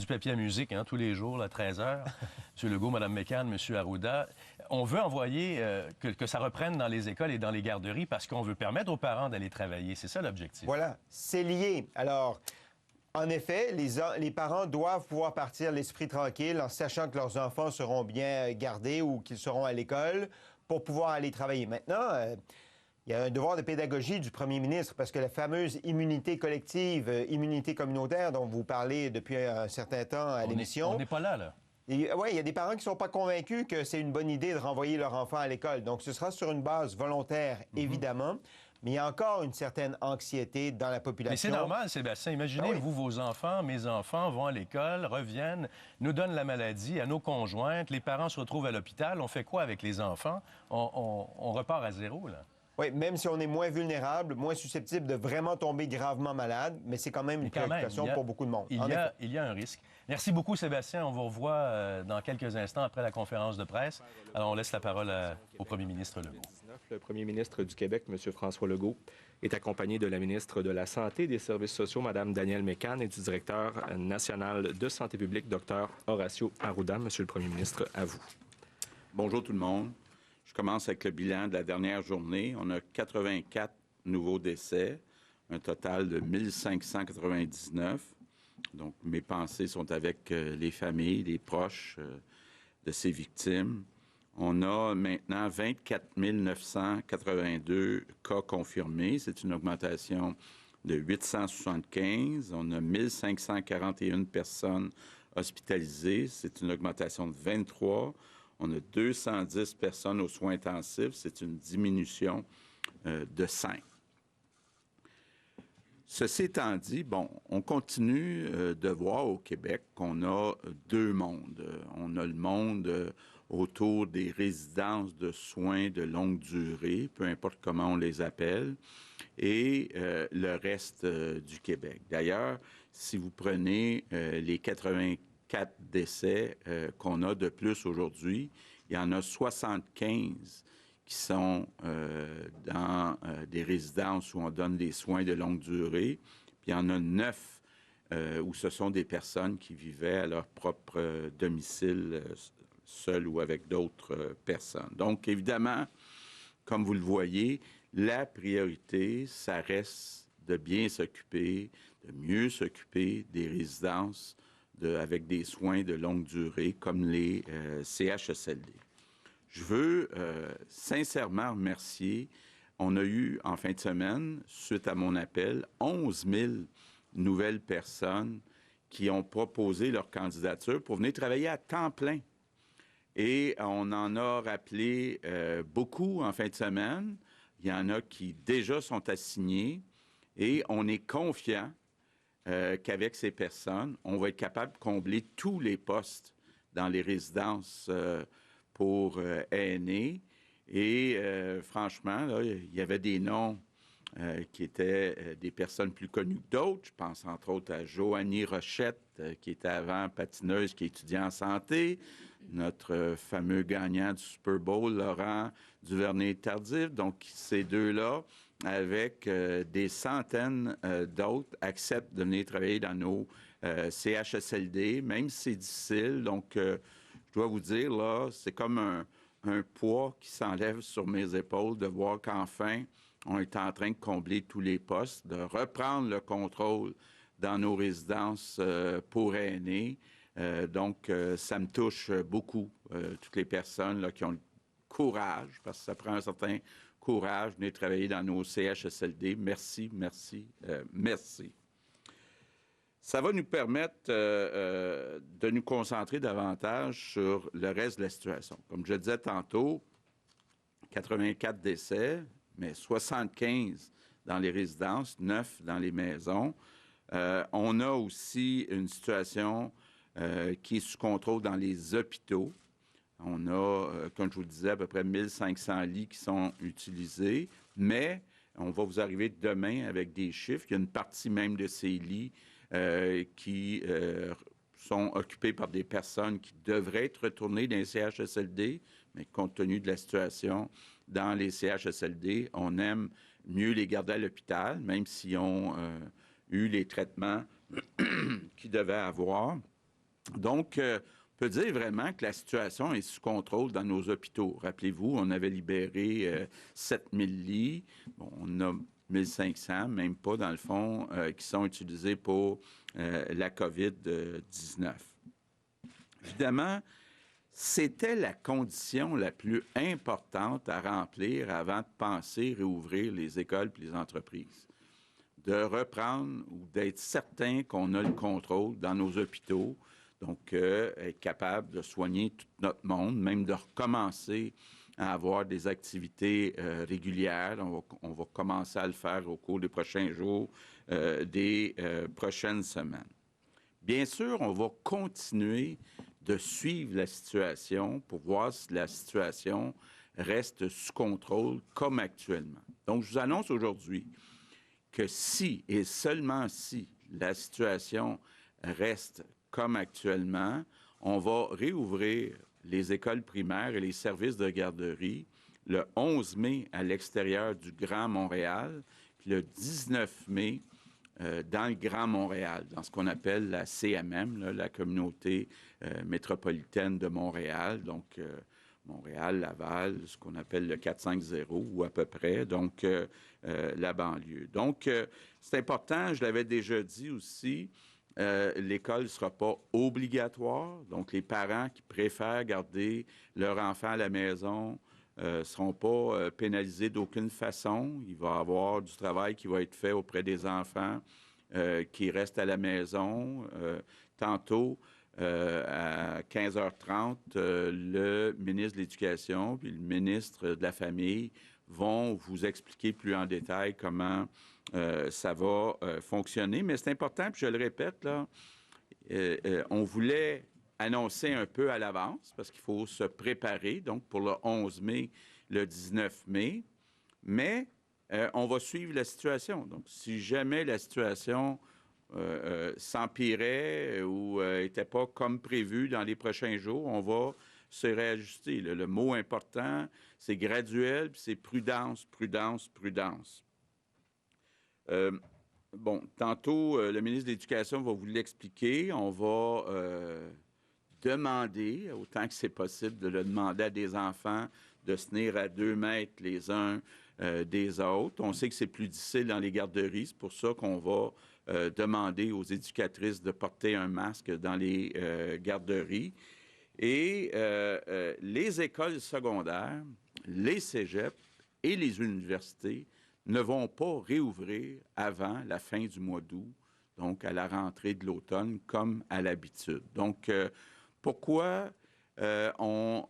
du papier à musique tous les jours, à 13 heures. M. Legault, Mme McCann, M. Arruda. On veut envoyer que ça reprenne dans les écoles et dans les garderies parce qu'on veut permettre aux parents d'aller travailler. C'est ça l'objectif. Voilà, c'est lié. Alors, en effet, les parents doivent pouvoir partir l'esprit tranquille en sachant que leurs enfants seront bien gardés ou qu'ils seront à l'école pour pouvoir aller travailler. Maintenant, il y a un devoir de pédagogie du premier ministre parce que la fameuse immunité collective, immunité communautaire dont vous parlez depuis un certain temps à l'émission... On n'est pas là. Oui, il y a des parents qui ne sont pas convaincus que c'est une bonne idée de renvoyer leur enfant à l'école. Donc, ce sera sur une base volontaire, évidemment, mais il y a encore une certaine anxiété dans la population. Mais c'est normal, Sébastien. Imaginez, vous, vos enfants, mes enfants vont à l'école, reviennent, nous donnent la maladie à nos conjointes, les parents se retrouvent à l'hôpital. On fait quoi avec les enfants? On repart à zéro, là. Oui, même si on est moins vulnérable, moins susceptible de vraiment tomber gravement malade, mais c'est quand même une préoccupation pour beaucoup de monde. Il y a un risque. Merci beaucoup, Sébastien. On vous revoit dans quelques instants après la conférence de presse. Alors, on laisse la parole au premier ministre Legault. Le premier ministre du Québec, M. François Legault, est accompagné de la ministre de la Santé et des Services sociaux, Mme Danielle McCann, et du directeur national de santé publique, Dr. Horacio Arruda. Monsieur le premier ministre, à vous. Bonjour tout le monde. Je commence avec le bilan de la dernière journée. On a 84 nouveaux décès, un total de 1599. Donc, mes pensées sont avec les familles, les proches de ces victimes. On a maintenant 24 982 cas confirmés. C'est une augmentation de 875. On a 1541 personnes hospitalisées. C'est une augmentation de 23. On a 210 personnes aux soins intensifs. C'est une diminution de 5. Ceci étant dit, on continue de voir au Québec qu'on a deux mondes. On a le monde autour des résidences de soins de longue durée, peu importe comment on les appelle, et le reste du Québec. D'ailleurs, si vous prenez les 84 décès qu'on a de plus aujourd'hui, il y en a 75 qui sont dans des résidences où on donne des soins de longue durée. Puis il y en a 9 où ce sont des personnes qui vivaient à leur propre domicile, seules ou avec d'autres personnes. Donc, évidemment, comme vous le voyez, la priorité, ça reste de bien s'occuper, de mieux s'occuper des résidences avec des soins de longue durée comme les CHSLD. Je veux sincèrement remercier. On a eu, en fin de semaine, suite à mon appel, 11 000 nouvelles personnes qui ont proposé leur candidature pour venir travailler à temps plein. Et on en a rappelé beaucoup en fin de semaine. Il y en a qui déjà sont assignés et on est confiant qu'avec ces personnes, on va être capable de combler tous les postes dans les résidences pour aînés. Et franchement, là, il y avait des noms qui étaient des personnes plus connues que d'autres. Je pense entre autres à Joanie Rochette, qui était avant patineuse, qui étudiait en santé. Notre fameux gagnant du Super Bowl, Laurent Duvernay-Tardif. Donc, ces deux-là, avec des centaines d'autres, acceptent de venir travailler dans nos CHSLD, même si c'est difficile. Donc, je dois vous dire, là, c'est comme un poids qui s'enlève sur mes épaules de voir qu'enfin, on est en train de combler tous les postes, de reprendre le contrôle dans nos résidences pour aînés. Donc, ça me touche beaucoup, toutes les personnes là, qui ont le courage, parce que ça prend un certain courage de venir travailler dans nos CHSLD. Merci, merci, merci. Ça va nous permettre de nous concentrer davantage sur le reste de la situation. Comme je disais tantôt, 84 décès, mais 75 dans les résidences, 9 dans les maisons. On a aussi une situation qui est sous contrôle dans les hôpitaux. On a, comme je vous le disais, à peu près 1500 lits qui sont utilisés, mais on va vous arriver demain avec des chiffres. Il y a une partie même de ces lits qui sont occupés par des personnes qui devraient être retournées dans les CHSLD, mais compte tenu de la situation dans les CHSLD, on aime mieux les garder à l'hôpital, même s'ils ont eu les traitements qu'ils devaient avoir. Donc, on peut dire vraiment que la situation est sous contrôle dans nos hôpitaux. Rappelez-vous, on avait libéré 7000 lits. Bon, on a 1500, même pas dans le fond, qui sont utilisés pour la COVID-19. Évidemment, c'était la condition la plus importante à remplir avant de penser réouvrir les écoles et les entreprises. De reprendre ou d'être certain qu'on a le contrôle dans nos hôpitaux, donc être capable de soigner tout notre monde, même de recommencer à avoir des activités régulières. On va commencer à le faire au cours des prochains jours, des prochaines semaines. Bien sûr, on va continuer de suivre la situation pour voir si la situation reste sous contrôle comme actuellement. Donc, je vous annonce aujourd'hui que si et seulement si la situation reste comme actuellement, on va réouvrir les écoles primaires et les services de garderie le 11 mai à l'extérieur du Grand Montréal, puis le 19 mai dans le Grand Montréal, dans ce qu'on appelle la CMM, là, la communauté métropolitaine de Montréal, donc Montréal, Laval, ce qu'on appelle le 450 ou à peu près, donc la banlieue. Donc, c'est important, je l'avais déjà dit aussi, l'école ne sera pas obligatoire, donc les parents qui préfèrent garder leur enfant à la maison ne seront pas pénalisés d'aucune façon. Il va y avoir du travail qui va être fait auprès des enfants qui restent à la maison. Tantôt, à 15h30, le ministre de l'Éducation puis le ministre de la Famille vont vous expliquer plus en détail comment ça va fonctionner. Mais c'est important, puis je le répète, là, on voulait annoncer un peu à l'avance parce qu'il faut se préparer, donc pour le 11 mai, le 19 mai. Mais on va suivre la situation. Donc, si jamais la situation s'empirait ou n'était pas comme prévu dans les prochains jours, on va se réajuster. Le mot important, c'est graduel, puis c'est prudence, prudence, prudence. Bon, tantôt, le ministre de l'Éducation va vous l'expliquer. On va demander, autant que c'est possible, de le demander à des enfants de se tenir à 2 mètres les uns des autres. On sait que c'est plus difficile dans les garderies. C'est pour ça qu'on va demander aux éducatrices de porter un masque dans les garderies. Et les écoles secondaires, les cégeps et les universités ne vont pas réouvrir avant la fin du mois d'août, donc à la rentrée de l'automne, comme à l'habitude. Donc, pourquoi on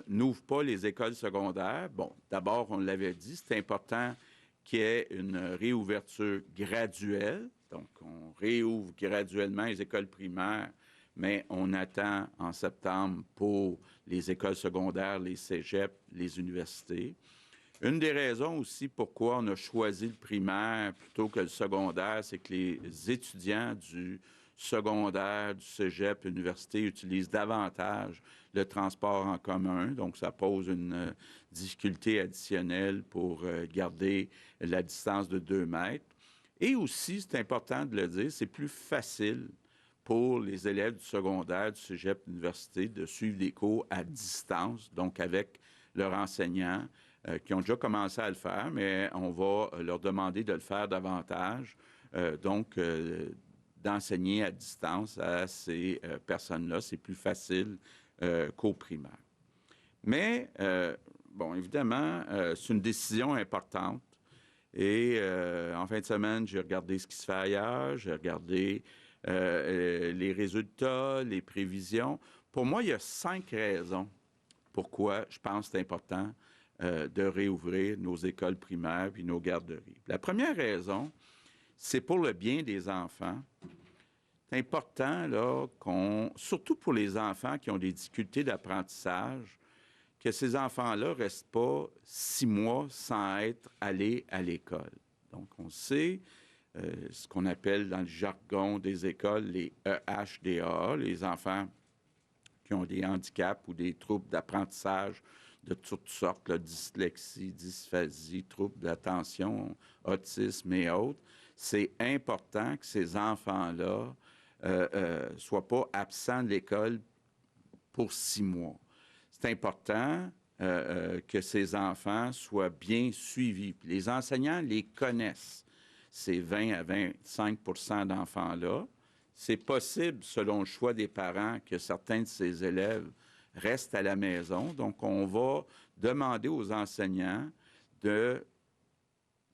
n'ouvre pas les écoles secondaires? Bon, d'abord, on l'avait dit, c'est important qu'il y ait une réouverture graduelle. Donc, on réouvre graduellement les écoles primaires, mais on attend en septembre pour les écoles secondaires, les cégeps, les universités. Une des raisons aussi pourquoi on a choisi le primaire plutôt que le secondaire, c'est que les étudiants du secondaire, du cégep, université utilisent davantage le transport en commun. Donc, ça pose une difficulté additionnelle pour garder la distance de 2 mètres. Et aussi, c'est important de le dire, c'est plus facile pour les élèves du secondaire, du cégep, de l'université, de suivre des cours à distance, donc avec leur enseignant, qui ont déjà commencé à le faire, mais on va leur demander de le faire davantage, donc d'enseigner à distance à ces personnes-là. C'est plus facile qu'au primaire. Mais, bon, évidemment, c'est une décision importante. Et en fin de semaine, j'ai regardé ce qui se fait ailleurs, j'ai regardé les résultats, les prévisions. Pour moi, il y a 5 raisons pourquoi je pense que c'est important de réouvrir nos écoles primaires puis nos garderies. La première raison, c'est pour le bien des enfants. C'est important, là, surtout pour les enfants qui ont des difficultés d'apprentissage, que ces enfants-là ne restent pas 6 mois sans être allés à l'école. Donc, on sait ce qu'on appelle dans le jargon des écoles les EHDA, les enfants qui ont des handicaps ou des troubles d'apprentissage de toutes sortes, là, dyslexie, dysphasie, troubles d'attention, autisme et autres. C'est important que ces enfants-là soit pas absent de l'école pour 6 mois. C'est important que ces enfants soient bien suivis. Puis les enseignants les connaissent, ces 20 à 25 d'enfants-là. C'est possible, selon le choix des parents, que certains de ces élèves restent à la maison. Donc, on va demander aux enseignants de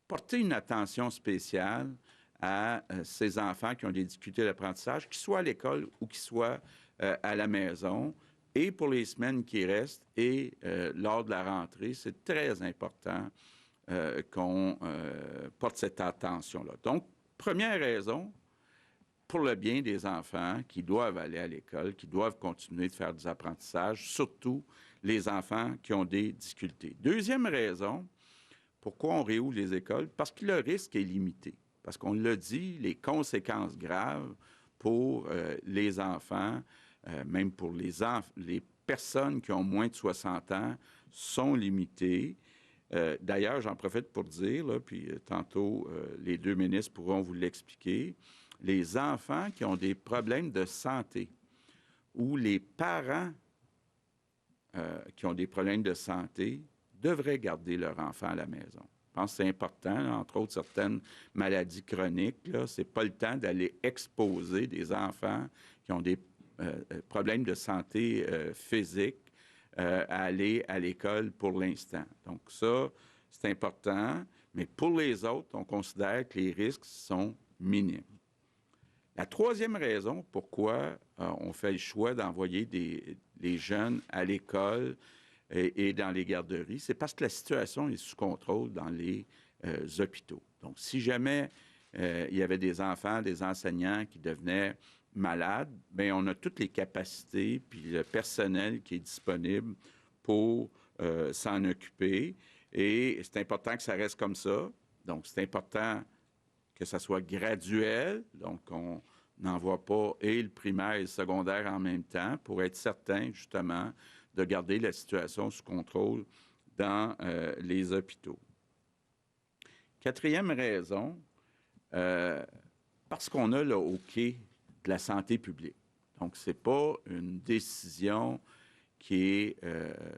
porter une attention spéciale à ces enfants qui ont des difficultés d'apprentissage, qu'ils soient à l'école ou qu'ils soient à la maison, et pour les semaines qui restent et lors de la rentrée. C'est très important qu'on porte cette attention-là. Donc, première raison, pour le bien des enfants qui doivent aller à l'école, qui doivent continuer de faire des apprentissages, surtout les enfants qui ont des difficultés. Deuxième raison, pourquoi on réouvre les écoles? Parce que le risque est limité. Parce qu'on l'a dit, les conséquences graves pour les enfants, même pour les personnes qui ont moins de 60 ans, sont limitées. D'ailleurs, j'en profite pour dire, là, puis tantôt les deux ministres pourront vous l'expliquer, les enfants qui ont des problèmes de santé ou les parents qui ont des problèmes de santé devraient garder leur enfant à la maison. Je pense que c'est important, là, entre autres certaines maladies chroniques. Ce n'est pas le temps d'aller exposer des enfants qui ont des problèmes de santé physique à aller à l'école pour l'instant. Donc ça, c'est important. Mais pour les autres, on considère que les risques sont minimes. La troisième raison pourquoi on fait le choix d'envoyer les jeunes à l'école et dans les garderies, c'est parce que la situation est sous contrôle dans les hôpitaux. Donc, si jamais il y avait des enfants, des enseignants qui devenaient malades, bien, on a toutes les capacités puis le personnel qui est disponible pour s'en occuper. Et c'est important que ça reste comme ça. Donc, c'est important que ça soit graduel. Donc, on n'envoie pas et le primaire et le secondaire en même temps pour être certain, justement, de garder la situation sous contrôle dans les hôpitaux. Quatrième raison, parce qu'on a le hockey de la santé publique. Donc, ce n'est pas une décision qui est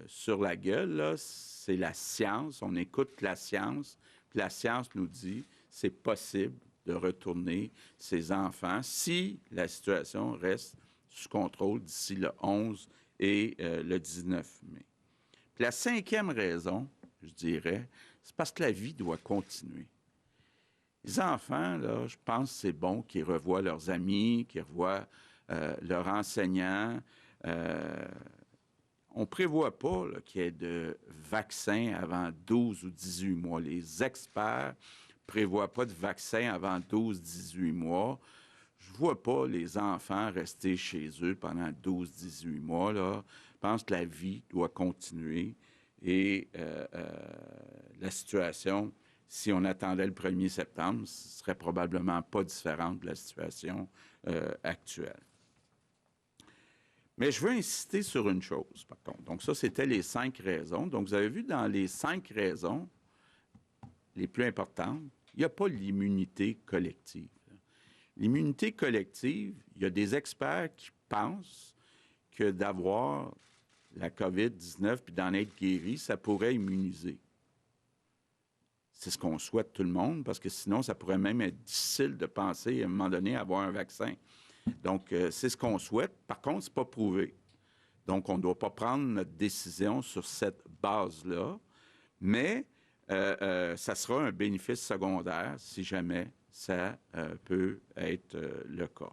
sur la gueule, c'est la science. On écoute la science. Puis la science nous dit que c'est possible de retourner ces enfants si la situation reste sous contrôle d'ici le 11 et le 19 mai. Puis la cinquième raison, je dirais, c'est parce que la vie doit continuer. Les enfants, là, je pense que c'est bon qu'ils revoient leurs amis, qu'ils revoient leurs enseignants. On ne prévoit pas qu'il y ait de vaccin avant 12 ou 18 mois. Les experts ne prévoient pas de vaccin avant 12-18 mois. Je ne vois pas les enfants rester chez eux pendant 12-18 mois. Là. Je pense que la vie doit continuer et la situation, si on attendait le 1er septembre, ce serait probablement pas différente de la situation actuelle. Mais je veux insister sur une chose, par contre. Donc, ça, c'était les 5 raisons. Donc, vous avez vu, dans les 5 raisons les plus importantes, il n'y a pas l'immunité collective. L'immunité collective, il y a des experts qui pensent que d'avoir la COVID-19 puis d'en être guéri, ça pourrait immuniser. C'est ce qu'on souhaite tout le monde, parce que sinon, ça pourrait même être difficile de penser à un moment donné à avoir un vaccin. Donc, c'est ce qu'on souhaite. Par contre, ce n'est pas prouvé. Donc, on ne doit pas prendre notre décision sur cette base-là, mais ça sera un bénéfice secondaire si jamais ça peut être le cas.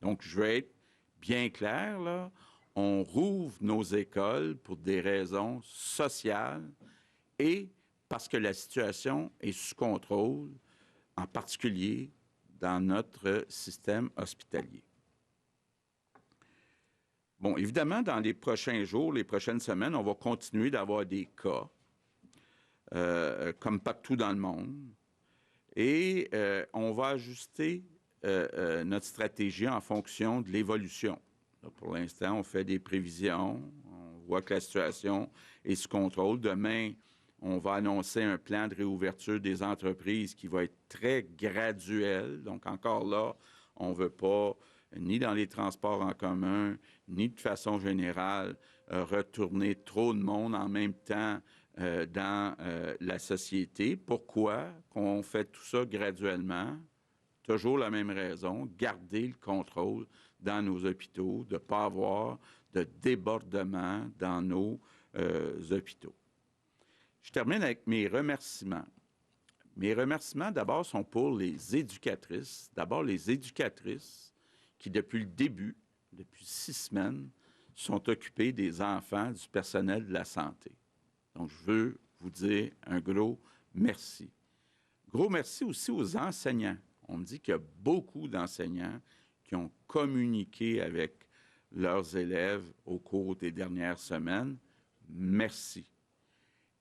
Donc, je veux être bien clair, là. On rouvre nos écoles pour des raisons sociales et parce que la situation est sous contrôle, en particulier dans notre système hospitalier. Bon, évidemment, dans les prochains jours, les prochaines semaines, on va continuer d'avoir des cas, comme partout dans le monde, et on va ajuster notre stratégie en fonction de l'évolution. Pour l'instant, on fait des prévisions, on voit que la situation est sous contrôle. Demain, on va annoncer un plan de réouverture des entreprises qui va être très graduel. Donc, encore là, on ne veut pas ni dans les transports en commun, ni de façon générale, retourner trop de monde en même temps dans la société. Pourquoi qu'on fait tout ça graduellement? Toujours la même raison, garder le contrôle dans nos hôpitaux, de ne pas avoir de débordement dans nos hôpitaux. Je termine avec mes remerciements. Mes remerciements, d'abord, sont pour les éducatrices. D'abord, les éducatrices qui, depuis le début, depuis 6 semaines, sont occupées des enfants du personnel de la santé. Donc, je veux vous dire un gros merci. Gros merci aussi aux enseignants. On me dit qu'il y a beaucoup d'enseignants qui ont communiqué avec leurs élèves au cours des dernières semaines. Merci.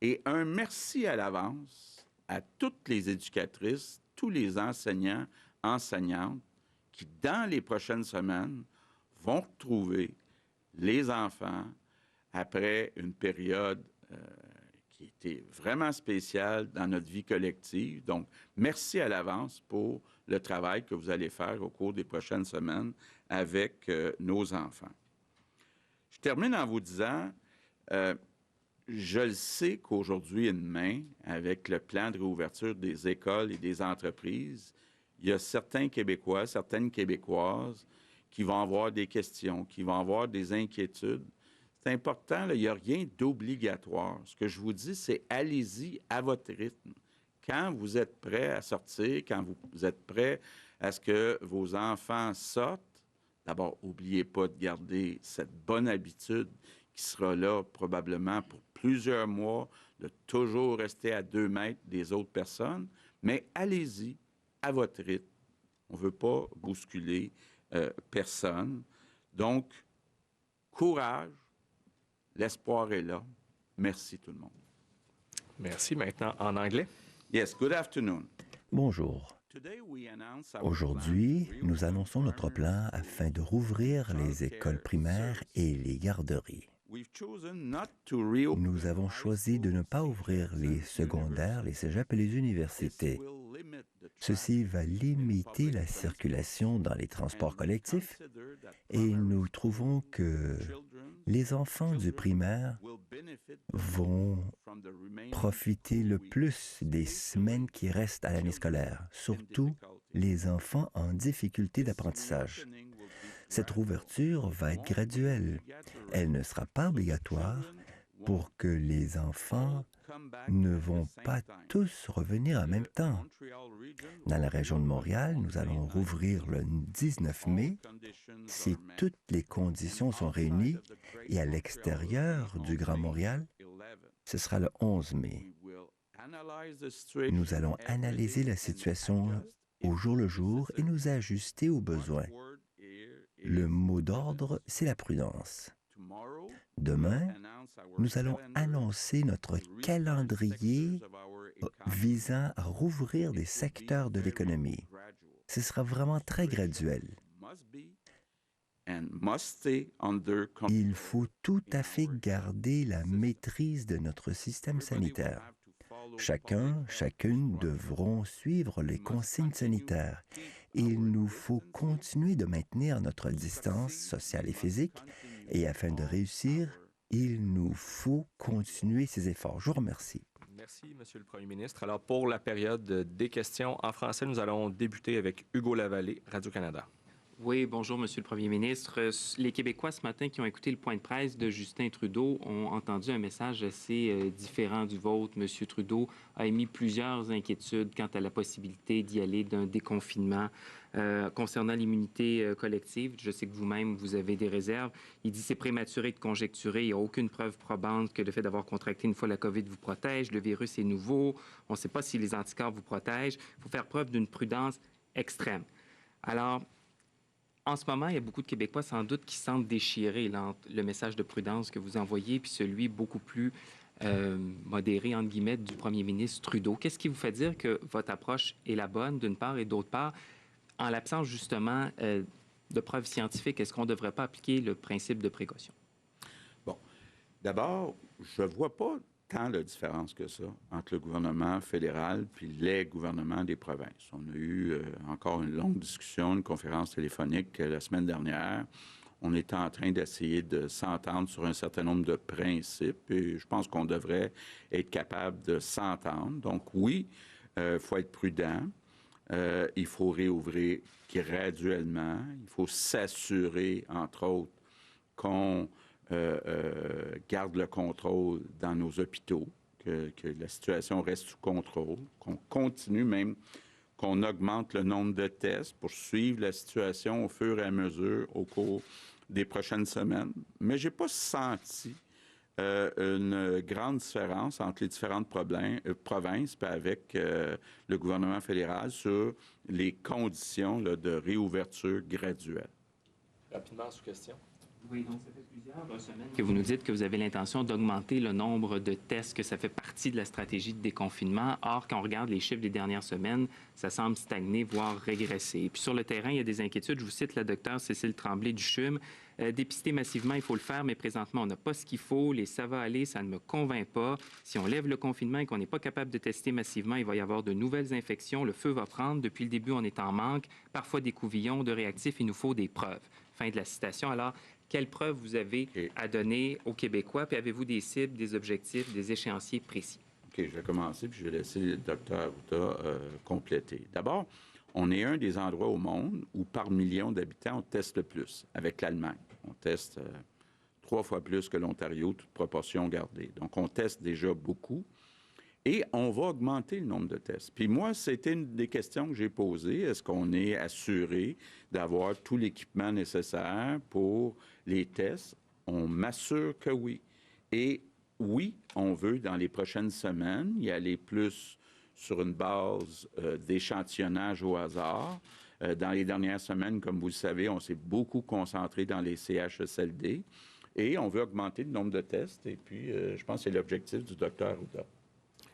Et un merci à l'avance à toutes les éducatrices, tous les enseignants, enseignantes qui, dans les prochaines semaines, vont retrouver les enfants après une période qui était vraiment spéciale dans notre vie collective. Donc, merci à l'avance pour le travail que vous allez faire au cours des prochaines semaines avec nos enfants. Je termine en vous disant, je le sais qu'aujourd'hui et demain, avec le plan de réouverture des écoles et des entreprises, il y a certains Québécois, certaines Québécoises qui vont avoir des questions, qui vont avoir des inquiétudes. C'est important, là, il n'y a rien d'obligatoire. Ce que je vous dis, c'est allez-y à votre rythme. Quand vous êtes prêt à sortir, quand vous êtes prêt à ce que vos enfants sortent, d'abord, n'oubliez pas de garder cette bonne habitude qui sera là probablement pour plusieurs mois, de toujours rester à 2 mètres des autres personnes, mais allez-y à votre rythme. On ne veut pas bousculer personne. Donc, courage, l'espoir est là. Merci tout le monde. Merci. Maintenant, en anglais. Yes, good afternoon. Bonjour. Aujourd'hui, nous annonçons notre plan afin de rouvrir les écoles primaires et les garderies. Nous avons choisi de ne pas ouvrir les secondaires, les cégeps et les universités. Ceci va limiter la circulation dans les transports collectifs et nous trouvons que les enfants du primaire vont profiter le plus des semaines qui restent à l'année scolaire, surtout les enfants en difficulté d'apprentissage. Cette rouverture va être graduelle. Elle ne sera pas obligatoire pour que les enfants ne vont pas tous revenir en même temps. Dans la région de Montréal, nous allons rouvrir le 19 mai si toutes les conditions sont réunies et à l'extérieur du Grand Montréal, ce sera le 11 mai. Nous allons analyser la situation au jour le jour et nous ajuster aux besoins. Le mot d'ordre, c'est la prudence. Demain, nous allons annoncer notre calendrier visant à rouvrir des secteurs de l'économie. Ce sera vraiment très graduel. Il faut tout à fait garder la maîtrise de notre système sanitaire. Chacune devront suivre les consignes sanitaires. Il nous faut continuer de maintenir notre distance sociale et physique et afin de réussir, il nous faut continuer ces efforts. Je vous remercie. Merci, Monsieur le Premier ministre. Alors, pour la période des questions en français, nous allons débuter avec Hugo Lavallée, Radio-Canada. Oui, bonjour, Monsieur le Premier ministre. Les Québécois, ce matin, qui ont écouté le point de presse de Justin Trudeau, ont entendu un message assez différent du vôtre. Monsieur Trudeau a émis plusieurs inquiétudes quant à la possibilité d'y aller d'un déconfinement concernant l'immunité collective. Je sais que vous-même, vous avez des réserves. Il dit que c'est prématuré de conjecturer. Il n'y a aucune preuve probante que le fait d'avoir contracté une fois la COVID vous protège. Le virus est nouveau. On ne sait pas si les anticorps vous protègent. Il faut faire preuve d'une prudence extrême. Alors, en ce moment, il y a beaucoup de Québécois, sans doute, qui sentent déchirés entre le message de prudence que vous envoyez puis celui beaucoup plus modéré, entre guillemets, du premier ministre Trudeau. Qu'est-ce qui vous fait dire que votre approche est la bonne, d'une part, et d'autre part, en l'absence, justement, de preuves scientifiques, est-ce qu'on ne devrait pas appliquer le principe de précaution? Bon, d'abord, je ne vois pas tant de différence que ça entre le gouvernement fédéral puis les gouvernements des provinces. On a eu encore une longue discussion, une conférence téléphonique la semaine dernière. On est en train d'essayer de s'entendre sur un certain nombre de principes et je pense qu'on devrait être capable de s'entendre. Donc oui, il faut être prudent. Il faut réouvrir graduellement. Il faut s'assurer, entre autres, qu'on garde le contrôle dans nos hôpitaux, que la situation reste sous contrôle, qu'on continue même, qu'on augmente le nombre de tests pour suivre la situation au fur et à mesure au cours des prochaines semaines. Mais je n'ai pas senti une grande différence entre les différentes provinces et avec le gouvernement fédéral sur les conditions là, de réouverture graduelle. Rapidement, sous question. Oui, donc ça fait plusieurs semaines que vous nous dites que vous avez l'intention d'augmenter le nombre de tests, que ça fait partie de la stratégie de déconfinement. Or, quand on regarde les chiffres des dernières semaines, ça semble stagner, voire régresser. Et puis sur le terrain, il y a des inquiétudes. Je vous cite la docteure Cécile Tremblay du CHUM. Dépister massivement, il faut le faire, mais présentement, on n'a pas ce qu'il faut. Les ça va aller, ça ne me convainc pas. Si on lève le confinement et qu'on n'est pas capable de tester massivement, il va y avoir de nouvelles infections. Le feu va prendre. Depuis le début, on est en manque. Parfois des couvillons, de réactifs. Il nous faut des preuves. Fin de la citation. Alors, quelles preuves vous avez à donner aux Québécois? Puis avez-vous des cibles, des objectifs, des échéanciers précis? OK, je vais commencer, puis je vais laisser le docteur Arruda compléter. D'abord, on est un des endroits au monde où, par million d'habitants, on teste le plus, avec l'Allemagne. On teste 3 fois plus que l'Ontario, toute proportion gardée. Donc, on teste déjà beaucoup. Et on va augmenter le nombre de tests. Puis moi, c'était une des questions que j'ai posées. Est-ce qu'on est assuré d'avoir tout l'équipement nécessaire pour les tests? On m'assure que oui. Et oui, on veut, dans les prochaines semaines, y aller plus sur une base d'échantillonnage au hasard. Dans les dernières semaines, comme vous le savez, on s'est beaucoup concentré dans les CHSLD. Et on veut augmenter le nombre de tests. Et puis, je pense que c'est l'objectif du docteur Arruda.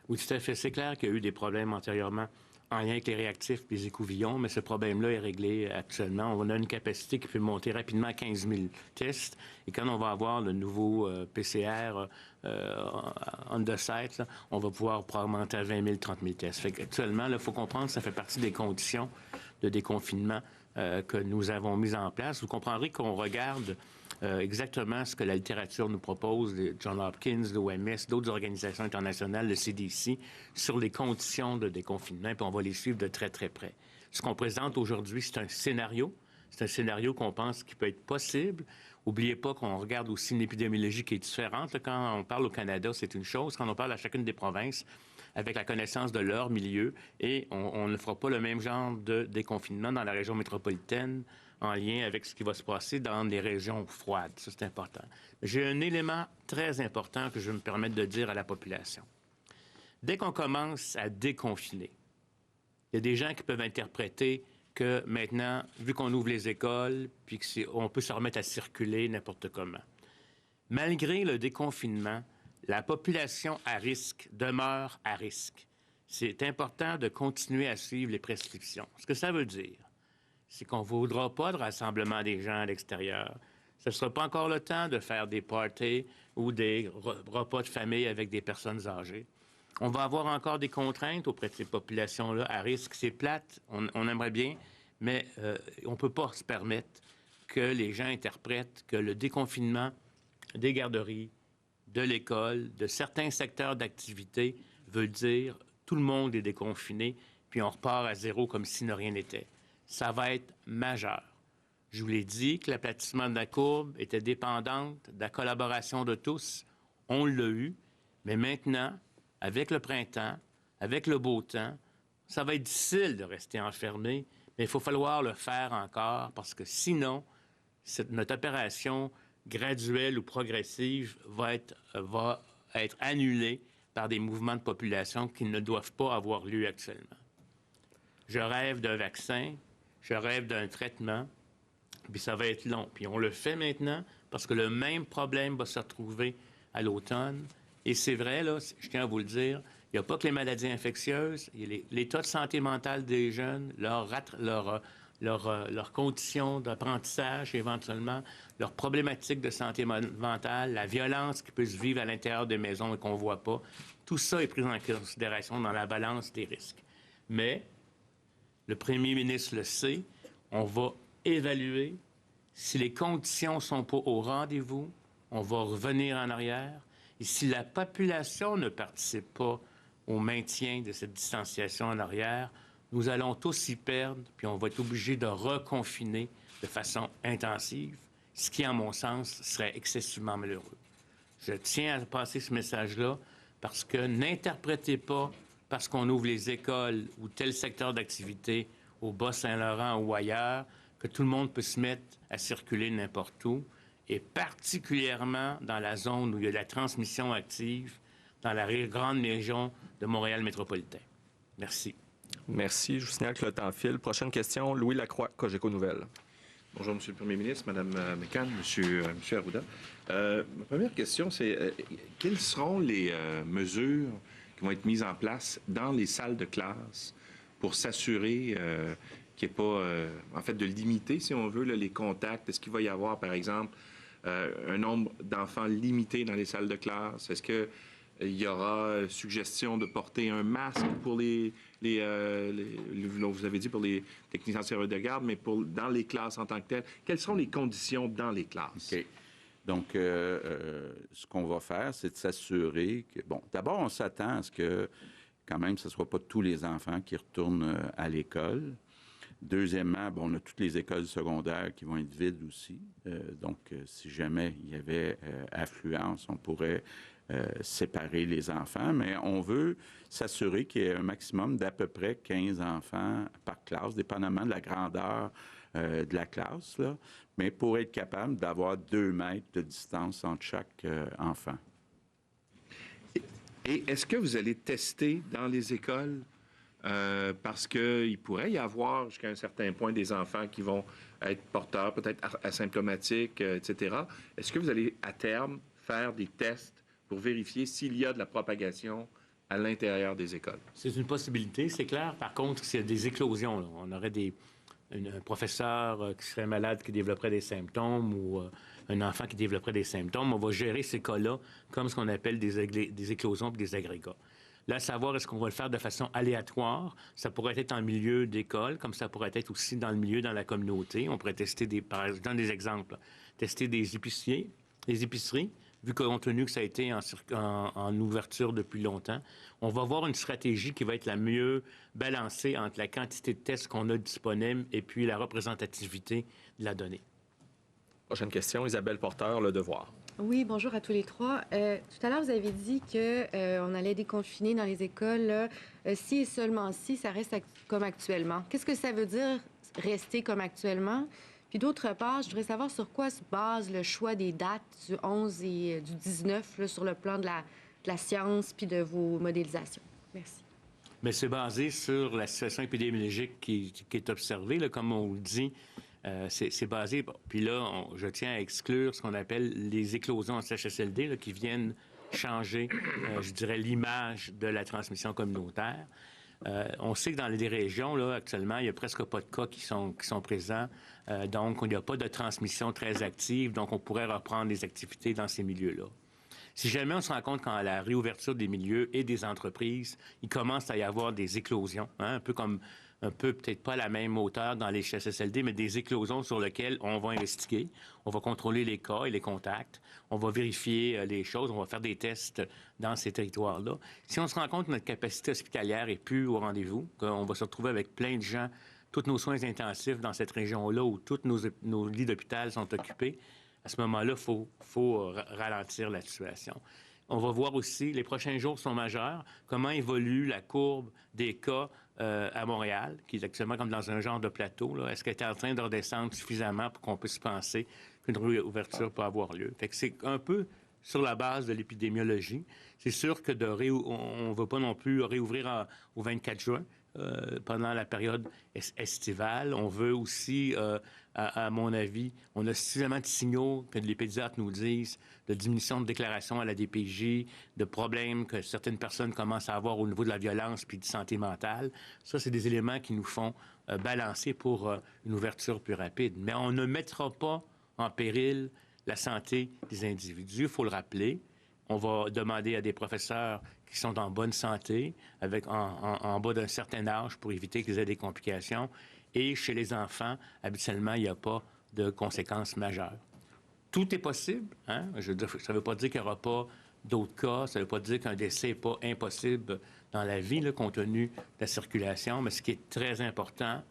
Oui, tout à fait. C'est clair qu'il y a eu des problèmes antérieurement en lien avec les réactifs et les écouvillons, mais ce problème-là est réglé actuellement. On a une capacité qui peut monter rapidement à 15 000 tests. Et quand on va avoir le nouveau PCR on the site, là, on va pouvoir augmenter à 20 000, 30 000 tests. Fait qu'actuellement, il faut comprendre que ça fait partie des conditions de déconfinement que nous avons mises en place. Vous comprendrez qu'on regarde exactement ce que la littérature nous propose, Johns Hopkins, l'OMS, d'autres organisations internationales, le CDC, sur les conditions de déconfinement, puis on va les suivre de très, très près. Ce qu'on présente aujourd'hui, c'est un scénario. C'est un scénario qu'on pense qui peut être possible. N'oubliez pas qu'on regarde aussi une épidémiologie qui est différente. Quand on parle au Canada, c'est une chose. Quand on parle à chacune des provinces, avec la connaissance de leur milieu, et on ne fera pas le même genre de déconfinement dans la région métropolitaine, en lien avec ce qui va se passer dans les régions froides. Ça, c'est important. J'ai un élément très important que je vais me permettre de dire à la population. Dès qu'on commence à déconfiner, il y a des gens qui peuvent interpréter que maintenant, vu qu'on ouvre les écoles, puis qu'on peut se remettre à circuler n'importe comment. Malgré le déconfinement, la population à risque demeure à risque. C'est important de continuer à suivre les prescriptions. Ce que ça veut dire, c'est qu'on ne voudra pas de rassemblement des gens à l'extérieur. Ce ne sera pas encore le temps de faire des parties ou des repas de famille avec des personnes âgées. On va avoir encore des contraintes auprès de ces populations-là à risque. C'est plate, on aimerait bien, mais on ne peut pas se permettre que les gens interprètent que le déconfinement des garderies, de l'école, de certains secteurs d'activité veut dire tout le monde est déconfiné, puis on repart à zéro comme si de rien n'était. Ça va être majeur. Je vous l'ai dit que l'aplatissement de la courbe était dépendante de la collaboration de tous. On l'a eu, mais maintenant, avec le printemps, avec le beau temps, ça va être difficile de rester enfermé, mais il faut falloir le faire encore parce que sinon, notre opération graduelle ou progressive va être annulée par des mouvements de population qui ne doivent pas avoir lieu actuellement. Je rêve d'un vaccin, je rêve d'un traitement, puis ça va être long. Puis on le fait maintenant parce que le même problème va se retrouver à l'automne. Et c'est vrai, là, je tiens à vous le dire, il n'y a pas que les maladies infectieuses, l'état de santé mentale des jeunes, leur leurs conditions d'apprentissage, éventuellement, leurs problématiques de santé mentale, la violence qui peut se vivre à l'intérieur des maisons et qu'on ne voit pas. Tout ça est pris en considération dans la balance des risques. Mais le premier ministre le sait, on va évaluer. Si les conditions ne sont pas au rendez-vous, on va revenir en arrière. Et si la population ne participe pas au maintien de cette distanciation en arrière, nous allons tous y perdre, puis on va être obligé de reconfiner de façon intensive, ce qui, en mon sens, serait excessivement malheureux. Je tiens à passer ce message-là parce que n'interprétez pas, parce qu'on ouvre les écoles ou tel secteur d'activité au Bas-Saint-Laurent ou ailleurs, que tout le monde peut se mettre à circuler n'importe où, et particulièrement dans la zone où il y a de la transmission active, dans la grande région de Montréal métropolitain. Merci. Merci. Je vous signale que le temps file. Prochaine question, Louis Lacroix, Cogeco Nouvelles. Bonjour, Monsieur le Premier ministre, Madame McCann, Monsieur Arruda. Ma première question, c'est quelles seront les mesures qui vont être mises en place dans les salles de classe pour s'assurer qu'il n'y ait pas, en fait, de limiter, si on veut, là, les contacts? Est-ce qu'il va y avoir, par exemple, un nombre d'enfants limité dans les salles de classe? Est-ce que il y aura suggestion de porter un masque pour vous avez dit pour les techniciens serveurs de garde, mais dans les classes en tant que telles. Quelles sont les conditions dans les classes? OK. Donc, ce qu'on va faire, c'est de s'assurer que... Bon, d'abord, on s'attend à ce que, quand même, ce ne soit pas tous les enfants qui retournent à l'école. Deuxièmement, bon, on a toutes les écoles secondaires qui vont être vides aussi. Donc, si jamais il y avait affluence, on pourrait séparer les enfants. Mais on veut s'assurer qu'il y ait un maximum d'à peu près 15 enfants par classe, dépendamment de la grandeur de la classe, là, mais pour être capable d'avoir 2 mètres de distance entre chaque enfant. Et est-ce que vous allez tester dans les écoles? Parce qu'il pourrait y avoir jusqu'à un certain point des enfants qui vont être porteurs, peut-être asymptomatiques, etc. Est-ce que vous allez, à terme, faire des tests pour vérifier s'il y a de la propagation à l'intérieur des écoles? C'est une possibilité, c'est clair. Par contre, s'il y a des éclosions, là, on aurait un professeur qui serait malade, qui développerait des symptômes, ou un enfant qui développerait des symptômes, on va gérer ces cas-là comme ce qu'on appelle des éclosions et des agrégats. Là, savoir est-ce qu'on va le faire de façon aléatoire, ça pourrait être en milieu d'école, comme ça pourrait être aussi dans le milieu, dans la communauté. On pourrait tester par exemple, je donne des exemples, tester des épiceries, vu compte tenu que ça a été en ouverture depuis longtemps. On va avoir une stratégie qui va être la mieux balancée entre la quantité de tests qu'on a disponibles et puis la représentativité de la donnée. Prochaine question, Isabelle Porteur, Le Devoir. Oui, bonjour à tous les trois. Tout à l'heure, vous avez dit qu'on allait déconfiner dans les écoles. Là, si et seulement si, ça reste comme actuellement. Qu'est-ce que ça veut dire, rester comme actuellement? Puis d'autre part, je voudrais savoir sur quoi se base le choix des dates du 11 et du 19 là, sur le plan de la science puis de vos modélisations. Merci. Bien, c'est basé sur la situation épidémiologique qui est observée, là, comme on le dit. C'est basé... Puis là, je tiens à exclure ce qu'on appelle les éclosions en CHSLD là, qui viennent changer, je dirais, l'image de la transmission communautaire. On sait que dans les régions, là, actuellement, il n'y a presque pas de cas qui sont présents. Donc, il n'y a pas de transmission très active. Donc, on pourrait reprendre les activités dans ces milieux-là. Si jamais on se rend compte qu'à la réouverture des milieux et des entreprises, il commence à y avoir des éclosions, hein, un peu peut-être pas à la même hauteur dans les CHSLD, mais des éclosions sur lesquelles on va investiguer. On va contrôler les cas et les contacts. On va vérifier les choses. On va faire des tests dans ces territoires-là. Si on se rend compte que notre capacité hospitalière est plus au rendez-vous, qu'on va se retrouver avec plein de gens, tous nos soins intensifs dans cette région-là où tous nos lits d'hôpital sont occupés, à ce moment-là, il faut ralentir la situation. On va voir aussi, les prochains jours sont majeurs, comment évolue la courbe des cas à Montréal, qui est actuellement comme dans un genre de plateau. Là. Est-ce qu'elle est en train de redescendre suffisamment pour qu'on puisse penser qu'une réouverture peut avoir lieu? Fait que c'est un peu sur la base de l'épidémiologie. C'est sûr que on ne veut pas non plus réouvrir au 24 juin, pendant la période estivale. On veut aussi, à mon avis, on a suffisamment de signaux que les pédiatres nous disent de diminution de déclaration à la DPJ, de problèmes que certaines personnes commencent à avoir au niveau de la violence puis de santé mentale. Ça, c'est des éléments qui nous font balancer pour une ouverture plus rapide. Mais on ne mettra pas en péril la santé des individus, il faut le rappeler. On va demander à des professeurs qui sont en bonne santé, en bas d'un certain âge, pour éviter qu'ils aient des complications. Et chez les enfants, habituellement, il n'y a pas de conséquences majeures. Tout est possible. Hein? Ça ne veut pas dire qu'il n'y aura pas d'autres cas. Ça ne veut pas dire qu'un décès n'est pas impossible dans la vie, là, compte tenu de la circulation. Mais ce qui est très important,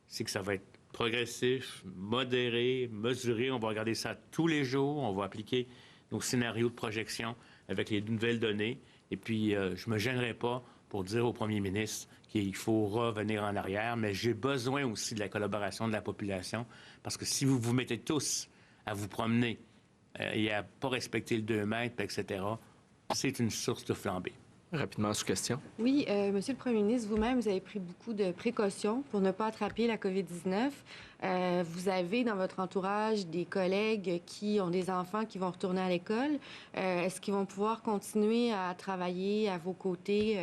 c'est que ça va être progressif, modéré, mesuré. On va regarder ça tous les jours. On va appliquer nos scénarios de projection avec les nouvelles données. Et puis, je ne me gênerai pas pour dire au premier ministre qu'il faut revenir en arrière, mais j'ai besoin aussi de la collaboration de la population, parce que si vous vous mettez tous à vous promener et à ne pas respecter le 2 mètres, etc., c'est une source de flambée. Rapidement, sous question. Oui, Monsieur le Premier ministre, vous-même, vous avez pris beaucoup de précautions pour ne pas attraper la COVID-19. Vous avez dans votre entourage des collègues qui ont des enfants qui vont retourner à l'école. Est-ce qu'ils vont pouvoir continuer à travailler à vos côtés,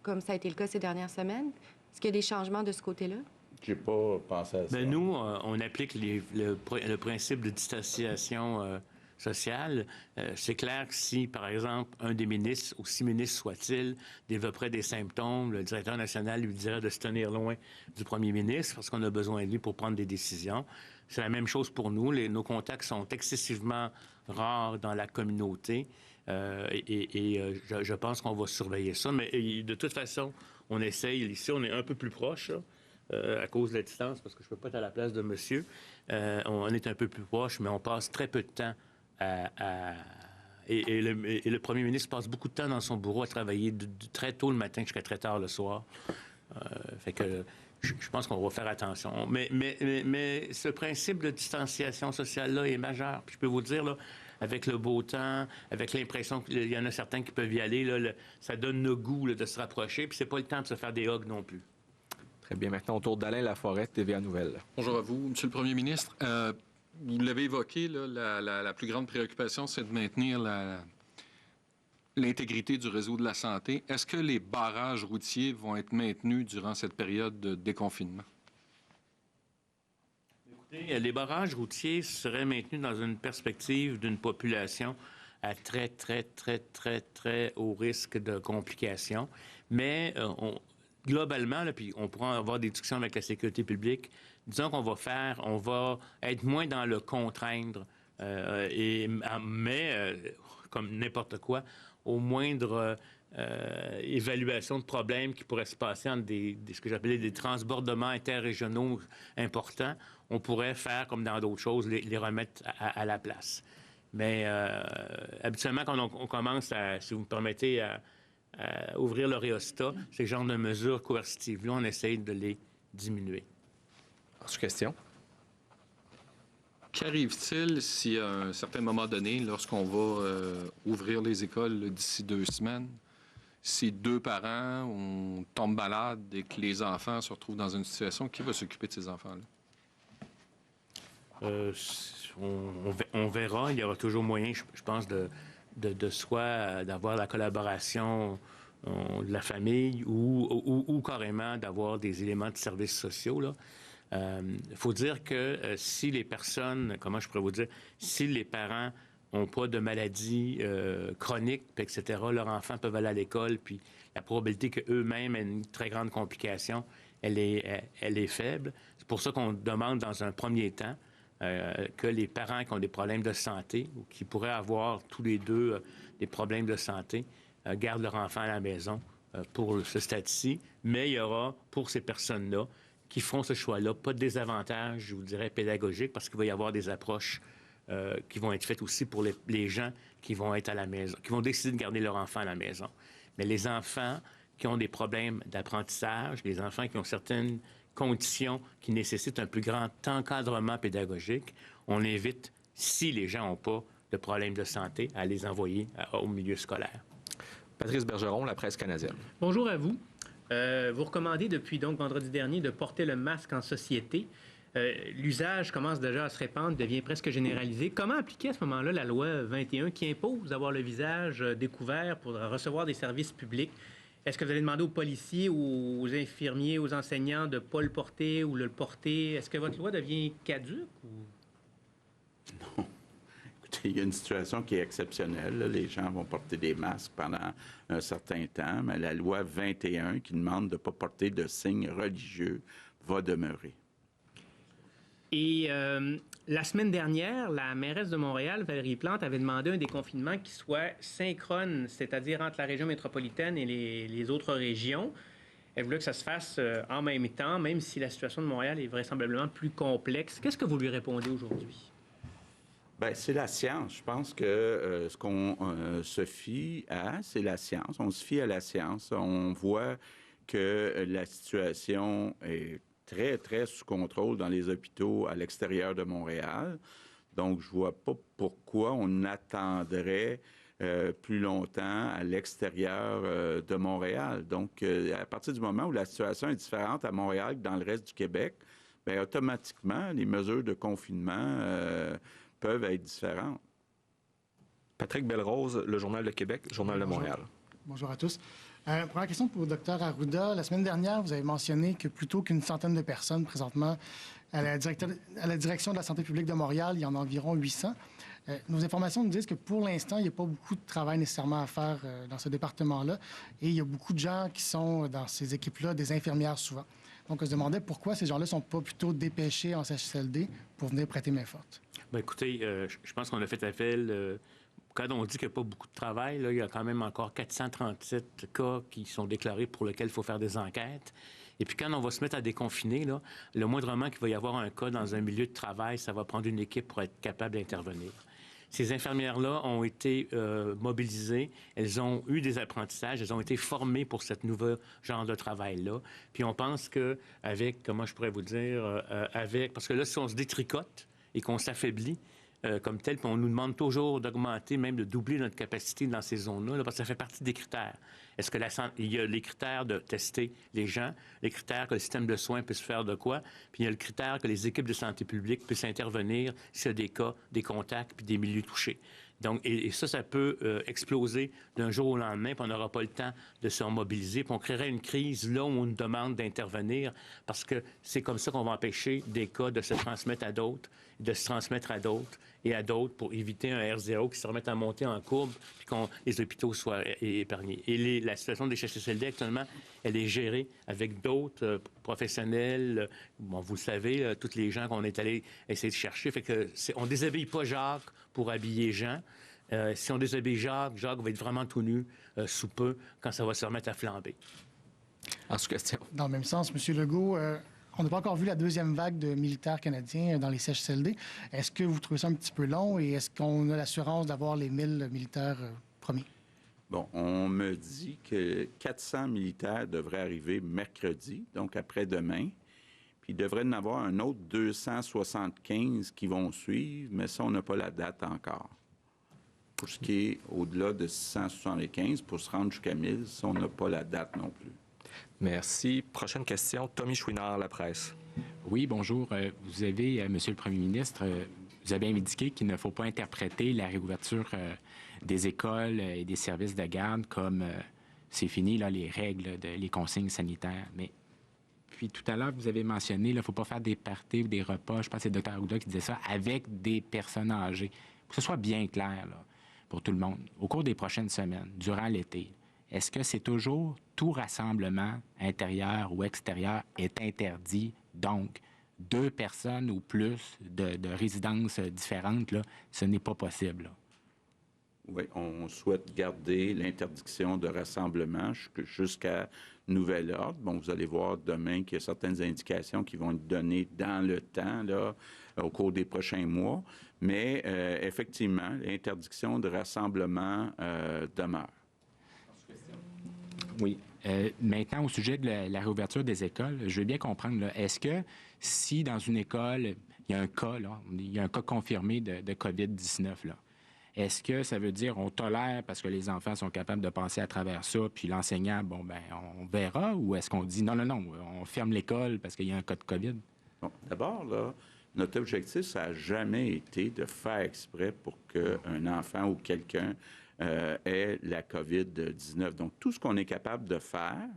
comme ça a été le cas ces dernières semaines? Est-ce qu'il y a des changements de ce côté-là? Je n'ai pas pensé à ça. Bien, nous, on applique le principe de distanciation sociale. C'est clair que si, par exemple, un des ministres, aussi ministre soit-il, développerait des symptômes, le directeur national lui dirait de se tenir loin du premier ministre parce qu'on a besoin de lui pour prendre des décisions. C'est la même chose pour nous. Nos contacts sont excessivement rares dans la communauté je pense qu'on va surveiller ça. Mais de toute façon, on essaye. Ici, on est un peu plus proche, là, à cause de la distance, parce que je ne peux pas être à la place de monsieur. On est un peu plus proche, mais on passe très peu de temps et le premier ministre passe beaucoup de temps dans son bureau à travailler de très tôt le matin jusqu'à très tard le soir. Fait que je pense qu'on va faire attention. Mais ce principe de distanciation sociale-là est majeur. Puis je peux vous dire, là, avec le beau temps, avec l'impression qu'il y en a certains qui peuvent y aller, là, ça donne le goût là, de se rapprocher. Puis c'est pas le temps de se faire des hugs non plus. Très bien. Maintenant, au tour d'Alain Laforêt, TVA Nouvelles. Bonjour à vous, Monsieur le Premier ministre. Vous l'avez évoqué, là, la plus grande préoccupation, c'est de maintenir l'intégrité du réseau de la santé. Est-ce que les barrages routiers vont être maintenus durant cette période de déconfinement? Écoutez, les barrages routiers seraient maintenus dans une perspective d'une population à très, très, très, très, très haut risque de complications. Mais globalement, là, puis on pourra avoir des discussions avec la sécurité publique, disons qu'on va être moins dans le contraindre, mais comme n'importe quoi, au moindre évaluation de problèmes qui pourraient se passer entre ce que j'appelais des transbordements interrégionaux importants, on pourrait faire, comme dans d'autres choses, les remettre à la place. Mais habituellement, quand on commence, si vous me permettez, à ouvrir le rhéostat, ces genres de mesures coercitives-là, on essaye de les diminuer. Sous question. Qu'arrive-t-il si, à un certain moment donné, lorsqu'on va ouvrir les écoles d'ici 2 semaines, si 2 parents tombent malades et que les enfants se retrouvent dans une situation, qui va s'occuper de ces enfants-là? On verra. Il y aura toujours moyen, je pense, d'avoir la collaboration de la famille ou carrément d'avoir des éléments de services sociaux, là. Il faut dire que si les personnes, comment je pourrais vous dire, si les parents n'ont pas de maladie chronique, etc., leurs enfants peuvent aller à l'école, puis la probabilité qu'eux-mêmes aient une très grande complication, elle est faible. C'est pour ça qu'on demande dans un premier temps que les parents qui ont des problèmes de santé ou qui pourraient avoir tous les deux des problèmes de santé gardent leur enfant à la maison pour ce stade-ci. Mais il y aura, pour ces personnes-là, qui feront ce choix-là, pas de désavantage, je vous dirais, pédagogique, parce qu'il va y avoir des approches qui vont être faites aussi pour les gens qui vont être à la maison, qui vont décider de garder leur enfant à la maison. Mais les enfants qui ont des problèmes d'apprentissage, les enfants qui ont certaines conditions qui nécessitent un plus grand encadrement pédagogique, on invite, si les gens n'ont pas de problèmes de santé, à les envoyer au milieu scolaire. Patrice Bergeron, La Presse canadienne. Bonjour à vous. Vous recommandez depuis donc vendredi dernier de porter le masque en société. L'usage commence déjà à se répandre, devient presque généralisé. Comment appliquer à ce moment-là la loi 21 qui impose d'avoir le visage découvert pour recevoir des services publics? Est-ce que vous allez demander aux policiers, aux infirmiers, aux enseignants de ne pas le porter ou le porter? Est-ce que votre loi devient caduque? Non. Écoutez, il y a une situation qui est exceptionnelle. Là. Les gens vont porter des masques pendant un certain temps, mais la loi 21 qui demande de ne pas porter de signes religieux va demeurer. Et la semaine dernière, la mairesse de Montréal, Valérie Plante, avait demandé un déconfinement qui soit synchrone, c'est-à-dire entre la région métropolitaine et les autres régions. Elle voulait que ça se fasse en même temps, même si la situation de Montréal est vraisemblablement plus complexe. Qu'est-ce que vous lui répondez aujourd'hui? Bien, c'est la science. Je pense que ce qu'on se fie à, c'est la science. On se fie à la science. On voit que la situation est très, très sous contrôle dans les hôpitaux à l'extérieur de Montréal. Donc, je ne vois pas pourquoi on attendrait plus longtemps à l'extérieur de Montréal. Donc, à partir du moment où la situation est différente à Montréal que dans le reste du Québec, bien, automatiquement, les mesures de confinement peuvent être différentes. Patrick Belrose, le Journal de Québec, Journal de Montréal. Bonjour à tous. Première question pour le Dr Arruda. La semaine dernière, vous avez mentionné que plutôt qu'une centaine de personnes présentement à la direction de la santé publique de Montréal, il y en a environ 800. Nos informations nous disent que pour l'instant, il n'y a pas beaucoup de travail nécessairement à faire dans ce département-là. Et il y a beaucoup de gens qui sont dans ces équipes-là, des infirmières souvent. Donc, on se demandait pourquoi ces gens-là ne sont pas plutôt dépêchés en CHSLD pour venir prêter main forte. Bien, écoutez, je pense qu'on a fait appel... Quand on dit qu'il n'y a pas beaucoup de travail, là, il y a quand même encore 437 cas qui sont déclarés pour lesquels il faut faire des enquêtes. Et puis quand on va se mettre à déconfiner, là, le moindrement qu'il va y avoir un cas dans un milieu de travail, ça va prendre une équipe pour être capable d'intervenir. Ces infirmières-là ont été mobilisées, elles ont eu des apprentissages, elles ont été formées pour ce nouveau genre de travail-là. Puis on pense qu'avec, comment je pourrais vous dire, parce que là, si on se détricote et qu'on s'affaiblit, comme tel, puis on nous demande toujours d'augmenter, même de doubler notre capacité dans ces zones-là, parce que ça fait partie des critères. Est-ce que il y a les critères de tester les gens, les critères que le système de soins puisse faire de quoi, puis il y a le critère que les équipes de santé publique puissent intervenir s'il y a des cas, des contacts, puis des milieux touchés. Donc, et ça peut exploser d'un jour au lendemain, puis on n'aura pas le temps de se remobiliser, puis on créerait une crise là où on nous demande d'intervenir, parce que c'est comme ça qu'on va empêcher des cas de se transmettre à d'autres, de se transmettre à d'autres et à d'autres pour éviter un R0 qui se remette à monter en courbe puis que les hôpitaux soient épargnés. Et la situation des CHSLD actuellement, elle est gérée avec d'autres professionnels. Bon, vous le savez, tous les gens qu'on est allés essayer de chercher. Fait que on déshabille pas Jacques pour habiller Jean. Si on déshabille Jacques, Jacques va être vraiment tout nu sous peu quand ça va se remettre à flamber. En sous-question. Dans le même sens, M. Legault, on n'a pas encore vu la deuxième vague de militaires canadiens dans les CHSLD. Est-ce que vous trouvez ça un petit peu long et est-ce qu'on a l'assurance d'avoir les 1000 militaires promis? Bon, on me dit que 400 militaires devraient arriver mercredi, donc après-demain. Puis il devrait y en avoir un autre 275 qui vont suivre, mais ça, on n'a pas la date encore. Pour ce qui est au-delà de 675, pour se rendre jusqu'à 1000, ça, on n'a pas la date non plus. Merci. Prochaine question, Tommy Chouinard, La Presse. Oui, bonjour. Vous avez, Monsieur le Premier ministre, vous avez indiqué qu'il ne faut pas interpréter la réouverture des écoles et des services de garde comme c'est fini, là, les règles, les consignes sanitaires. Mais puis tout à l'heure, vous avez mentionné, il ne faut pas faire des parties ou des repas, je pense que c'est le Dr Arruda qui disait ça, avec des personnes âgées. Pour que ce soit bien clair là, pour tout le monde. Au cours des prochaines semaines, durant l'été, est-ce que c'est toujours tout rassemblement intérieur ou extérieur est interdit? Donc, 2 personnes ou plus de résidences différentes, là, ce n'est pas possible. Là. Oui, on souhaite garder l'interdiction de rassemblement jusqu'à nouvel ordre. Bon, vous allez voir demain qu'il y a certaines indications qui vont être données dans le temps, là, au cours des prochains mois. Mais effectivement, l'interdiction de rassemblement demeure. Oui. Maintenant, au sujet de la réouverture des écoles, je veux bien comprendre, là, est-ce que si dans une école, il y a un cas confirmé de COVID-19, là, Est-ce que ça veut dire on tolère parce que les enfants sont capables de passer à travers ça, puis l'enseignant, bon, ben, on verra, ou est-ce qu'on dit non, on ferme l'école parce qu'il y a un cas de COVID? Bon, d'abord, là, notre objectif, ça n'a jamais été de faire exprès pour qu'un enfant ou quelqu'un ait la COVID-19. Donc, tout ce qu'on est capable de faire,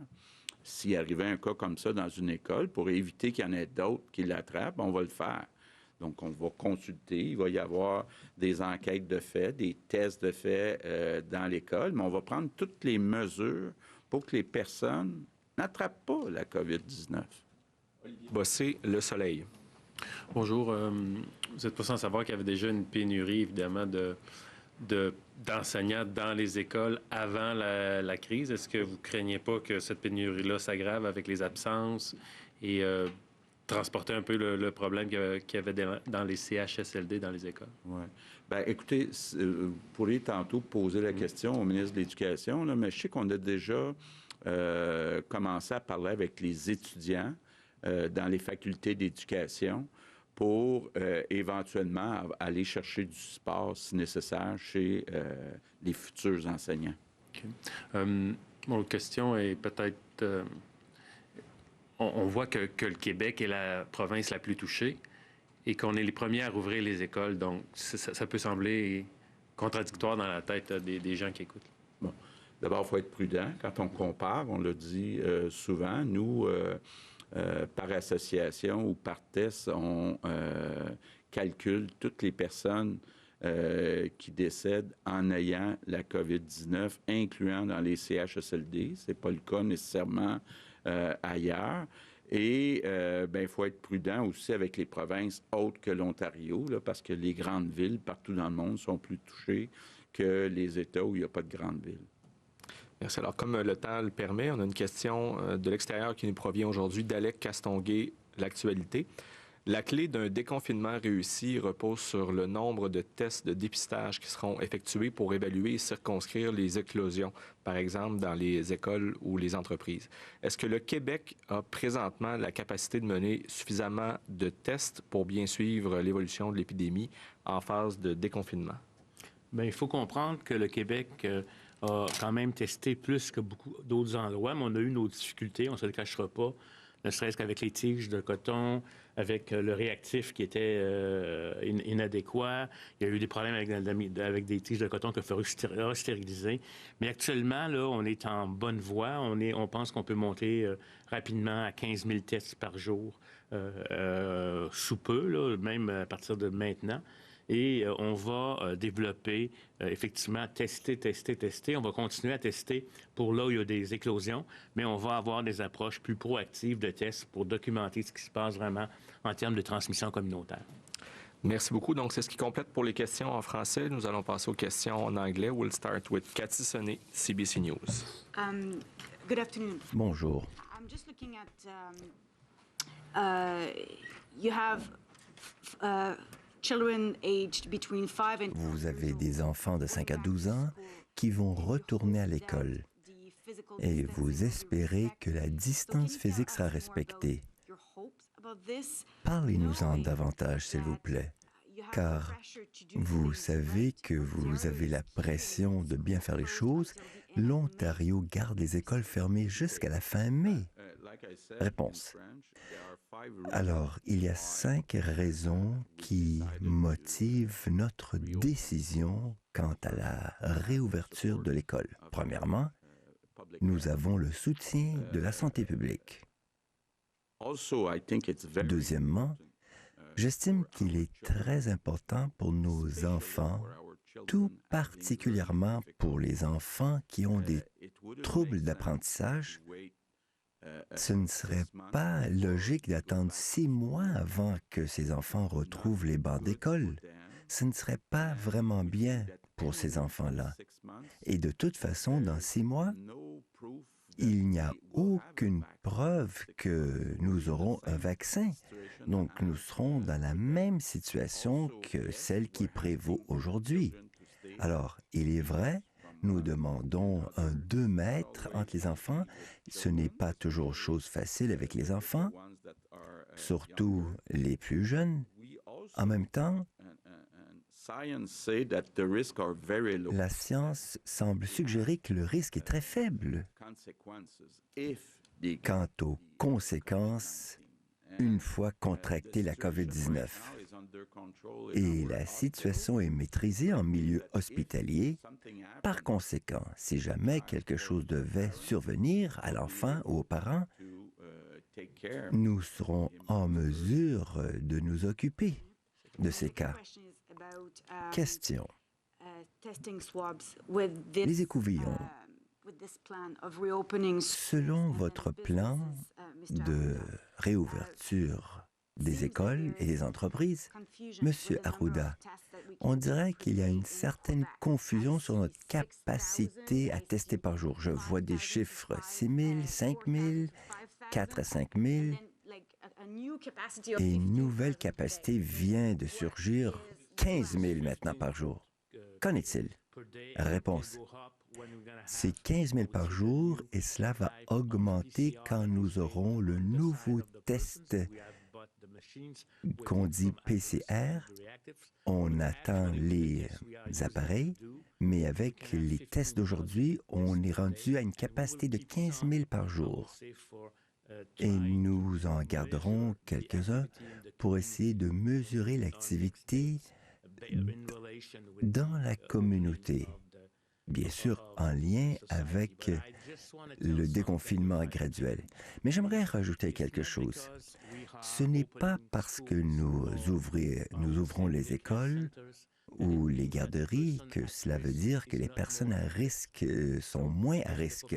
s'il arrivait un cas comme ça dans une école, pour éviter qu'il y en ait d'autres qui l'attrapent, on va le faire. Donc, on va consulter, il va y avoir des enquêtes de fait, des tests de fait dans l'école, mais on va prendre toutes les mesures pour que les personnes n'attrapent pas la COVID-19. Bossé, Le Soleil. Bonjour. Vous êtes pas sans savoir qu'il y avait déjà une pénurie, évidemment, d'enseignants dans les écoles avant la crise. Est-ce que vous craignez pas que cette pénurie-là s'aggrave avec les absences et transporter un peu le problème qu'il y avait dans les CHSLD dans les écoles? Oui. Bien, écoutez, vous pourriez tantôt poser la question au ministre de l'Éducation, là, mais je sais qu'on a déjà commencé à parler avec les étudiants dans les facultés d'éducation pour éventuellement aller chercher du support, si nécessaire, chez les futurs enseignants. OK. Mon question est peut-être... on voit que le Québec est la province la plus touchée et qu'on est les premiers à rouvrir les écoles. Donc, ça peut sembler contradictoire dans la tête des gens qui écoutent. Bon. D'abord, il faut être prudent. Quand on compare, on le dit souvent, nous... par association ou par test, on calcule toutes les personnes qui décèdent en ayant la COVID-19, incluant dans les CHSLD. Ce n'est pas le cas nécessairement ailleurs. Et il faut être prudent aussi avec les provinces autres que l'Ontario, là, parce que les grandes villes partout dans le monde sont plus touchées que les États où il n'y a pas de grandes villes. Merci. Alors, comme le temps le permet, on a une question de l'extérieur qui nous provient aujourd'hui d'Alec Castonguay, L'Actualité. La clé d'un déconfinement réussi repose sur le nombre de tests de dépistage qui seront effectués pour évaluer et circonscrire les éclosions, par exemple dans les écoles ou les entreprises. Est-ce que le Québec a présentement la capacité de mener suffisamment de tests pour bien suivre l'évolution de l'épidémie en phase de déconfinement? Bien, il faut comprendre que le Québec... a quand même testé plus que beaucoup d'autres endroits, mais on a eu nos difficultés, on ne se le cachera pas, ne serait-ce qu'avec les tiges de coton, avec le réactif qui était inadéquat. Il y a eu des problèmes avec des tiges de coton qu'il faut stériliser. Mais actuellement, là, on est en bonne voie. On pense qu'on peut monter rapidement à 15 000 tests par jour sous peu, là, même à partir de maintenant. Et on va développer, effectivement, tester. On va continuer à tester pour là où il y a des éclosions, mais on va avoir des approches plus proactives de tests pour documenter ce qui se passe vraiment en termes de transmission communautaire. Merci beaucoup. Donc, c'est ce qui complète pour les questions en français. Nous allons passer aux questions en anglais. We'll start with Cathy Sonnet, CBC News. Good afternoon. Bonjour. I'm just looking at, you have children aged between 5 and... Vous avez des enfants de 5 à 12 ans qui vont retourner à l'école et vous espérez que la distance physique sera respectée. Parlez-nous-en davantage, s'il vous plaît, car vous savez que vous avez la pression de bien faire les choses. L'Ontario garde les écoles fermées jusqu'à la fin mai. Réponse. Alors, il y a 5 raisons qui motivent notre décision quant à la réouverture de l'école. Premièrement, nous avons le soutien de la santé publique. Deuxièmement, j'estime qu'il est très important pour nos enfants, tout particulièrement pour les enfants qui ont des troubles d'apprentissage. Ce ne serait pas logique d'attendre 6 mois avant que ces enfants retrouvent les bancs d'école. Ce ne serait pas vraiment bien pour ces enfants-là. Et de toute façon, dans 6 mois, il n'y a aucune preuve que nous aurons un vaccin. Donc, nous serons dans la même situation que celle qui prévaut aujourd'hui. Alors, il est vrai, nous demandons un 2 mètres entre les enfants. Ce n'est pas toujours chose facile avec les enfants, surtout les plus jeunes. En même temps, La science semble suggérer que le risque est très faible. Quant aux conséquences, une fois contracté la COVID-19, et la situation est maîtrisée en milieu hospitalier, par conséquent, si jamais quelque chose devait survenir à l'enfant ou aux parents, nous serons en mesure de nous occuper de ces cas. Question. Les écouvillons. Selon votre plan de réouverture des écoles et des entreprises, Monsieur Arruda, on dirait qu'il y a une certaine confusion sur notre capacité à tester par jour. Je vois des chiffres 6 000, 5 000, 4 à 5 000, et une nouvelle capacité vient de surgir, 15 000 maintenant par jour. Qu'en est-il? Réponse. C'est 15 000 par jour et cela va augmenter quand nous aurons le nouveau test qu'on dit PCR. On attend les appareils, mais avec les tests d'aujourd'hui, on est rendu à une capacité de 15 000 par jour. Et nous en garderons quelques-uns pour essayer de mesurer l'activité dans la communauté. Bien sûr, en lien avec le déconfinement graduel. Mais j'aimerais rajouter quelque chose. Ce n'est pas parce que nous ouvrons les écoles ou les garderies que cela veut dire que les personnes à risque sont moins à risque.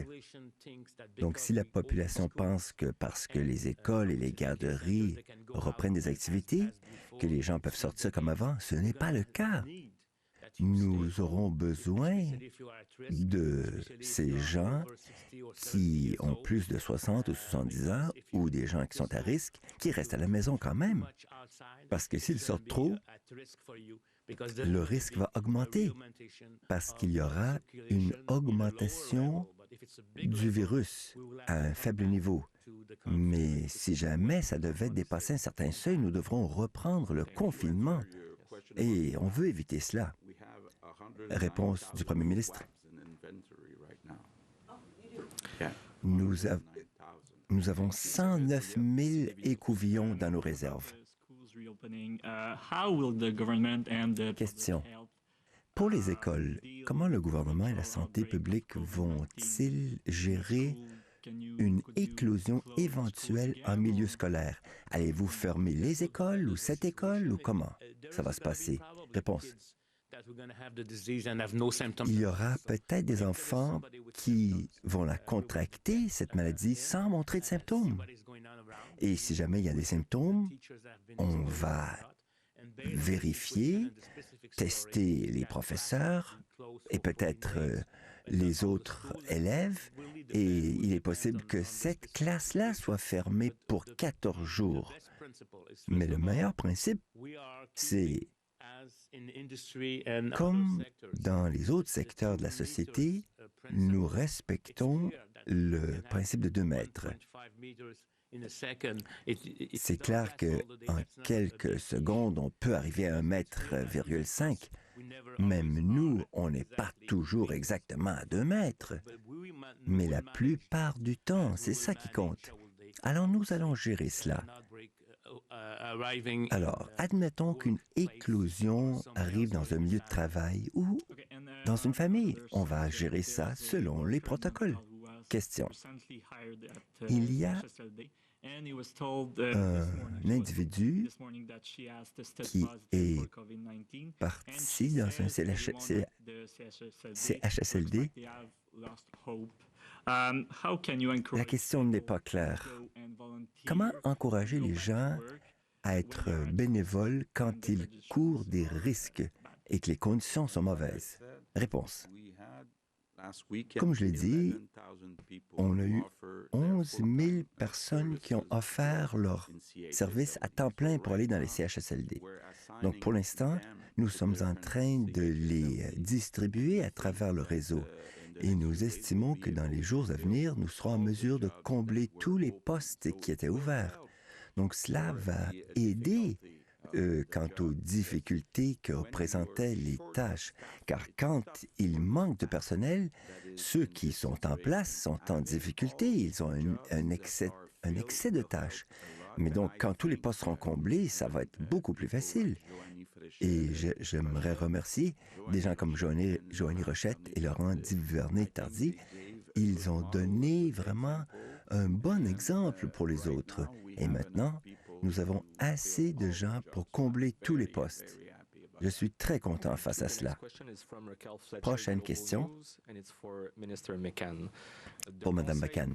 Donc, si la population pense que parce que les écoles et les garderies reprennent des activités, que les gens peuvent sortir comme avant, ce n'est pas le cas. Nous aurons besoin de ces gens qui ont plus de 60 ou 70 ans ou des gens qui sont à risque, qui restent à la maison quand même. Parce que s'ils sortent trop, le risque va augmenter parce qu'il y aura une augmentation du virus à un faible niveau. Mais si jamais ça devait dépasser un certain seuil, nous devrons reprendre le confinement. Et on veut éviter cela. Réponse du Premier ministre. Nous avons 109 000 écouvillons dans nos réserves. Question. Pour les écoles, comment le gouvernement et la santé publique vont-ils gérer une éclosion éventuelle en milieu scolaire? Allez-vous fermer les écoles ou cette école ou comment ça va se passer? Réponse. Il y aura peut-être des enfants qui vont la contracter, cette maladie, sans montrer de symptômes. Et si jamais il y a des symptômes, on va vérifier, tester les professeurs et peut-être les autres élèves. Et il est possible que cette classe-là soit fermée pour 14 jours. Mais le meilleur principe, c'est comme dans les autres secteurs de la société, nous respectons le principe de 2 mètres. C'est clair qu'en quelques secondes, on peut arriver à 1,5 mètre. Même nous, on n'est pas toujours exactement à 2 mètres. Mais la plupart du temps, c'est ça qui compte. Alors, nous allons gérer cela. Alors, admettons qu'une éclosion arrive dans un milieu de travail ou dans une famille. On va gérer ça selon les protocoles. Question. Il y a un individu qui est parti dans un CHSLD. La question n'est pas claire. Comment encourager les gens à être bénévoles quand ils courent des risques et que les conditions sont mauvaises? Réponse. Comme je l'ai dit, on a eu 11 000 personnes qui ont offert leur service à temps plein pour aller dans les CHSLD. Donc, pour l'instant, nous sommes en train de les distribuer à travers le réseau. Et nous estimons que dans les jours à venir, nous serons en mesure de combler tous les postes qui étaient ouverts. Donc, cela va aider quant aux difficultés que représentaient les tâches, car quand il manque de personnel, ceux qui sont en place sont en difficulté, ils ont un excès de tâches. Mais donc, quand tous les postes seront comblés, ça va être beaucoup plus facile. Et j'aimerais remercier des gens comme Joanie Rochette et Laurent Duvernay-Tardy. Ils ont donné vraiment un bon exemple pour les autres. Et maintenant, nous avons assez de gens pour combler tous les postes. Je suis très content face à cela. Prochaine question pour Mme McCann.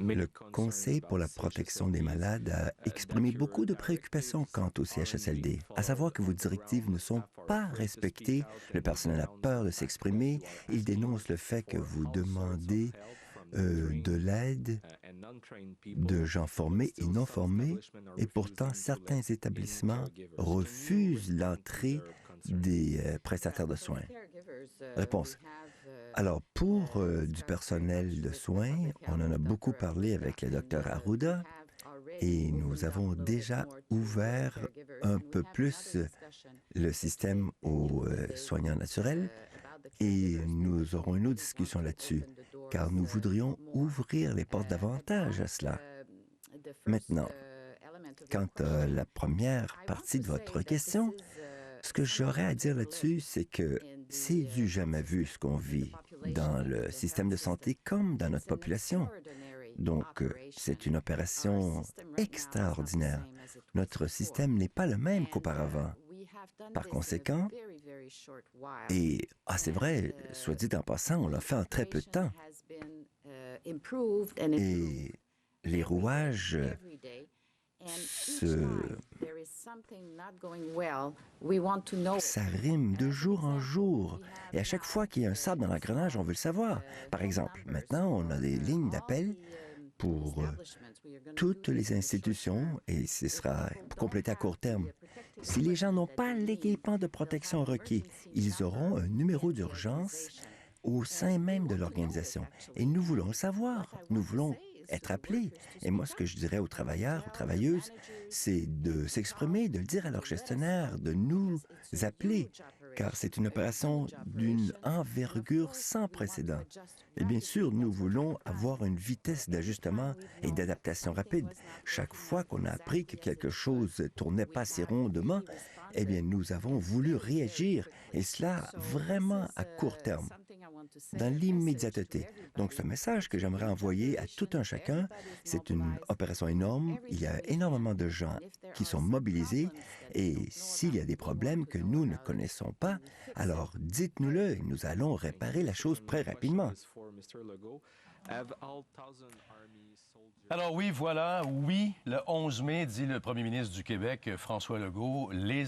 Le Conseil pour la protection des malades a exprimé beaucoup de préoccupations quant au CHSLD, à savoir que vos directives ne sont pas respectées, le personnel a peur de s'exprimer, il dénonce le fait que vous demandez de l'aide de gens formés et non formés, et pourtant certains établissements refusent l'entrée des prestataires de soins. Réponse. Alors, pour du personnel de soins, on en a beaucoup parlé avec le Dr Arruda et nous avons déjà ouvert un peu plus le système aux soignants naturels et nous aurons une autre discussion là-dessus, car nous voudrions ouvrir les portes davantage à cela. Maintenant, quant à la première partie de votre question, ce que j'aurais à dire là-dessus, c'est que c'est du jamais vu ce qu'on vit dans le système de santé comme dans notre population. Donc, c'est une opération extraordinaire. Notre système n'est pas le même qu'auparavant. Par conséquent, c'est vrai, soit dit en passant, on l'a fait en très peu de temps. Et les rouages ça rime de jour en jour. Et à chaque fois qu'il y a un sable dans l'engrenage, on veut le savoir. Par exemple, maintenant, on a des lignes d'appel pour toutes les institutions et ce sera complété à court terme. Si les gens n'ont pas l'équipement de protection requis, ils auront un numéro d'urgence au sein même de l'organisation. Et nous voulons le savoir. Nous voulons être appelés. Et moi, ce que je dirais aux travailleurs, aux travailleuses, c'est de s'exprimer, de le dire à leur gestionnaire, de nous appeler, car c'est une opération d'une envergure sans précédent. Et bien sûr, nous voulons avoir une vitesse d'ajustement et d'adaptation rapide. Chaque fois qu'on a appris que quelque chose tournait pas assez rondement, eh bien, nous avons voulu réagir, et cela vraiment à court terme, dans l'immédiateté. Donc, ce message que j'aimerais envoyer à tout un chacun, c'est une opération énorme. Il y a énormément de gens qui sont mobilisés, et s'il y a des problèmes que nous ne connaissons pas, alors dites-nous-le et nous allons réparer la chose très rapidement. Alors oui, voilà, oui, le 11 mai, dit le premier ministre du Québec, François Legault, les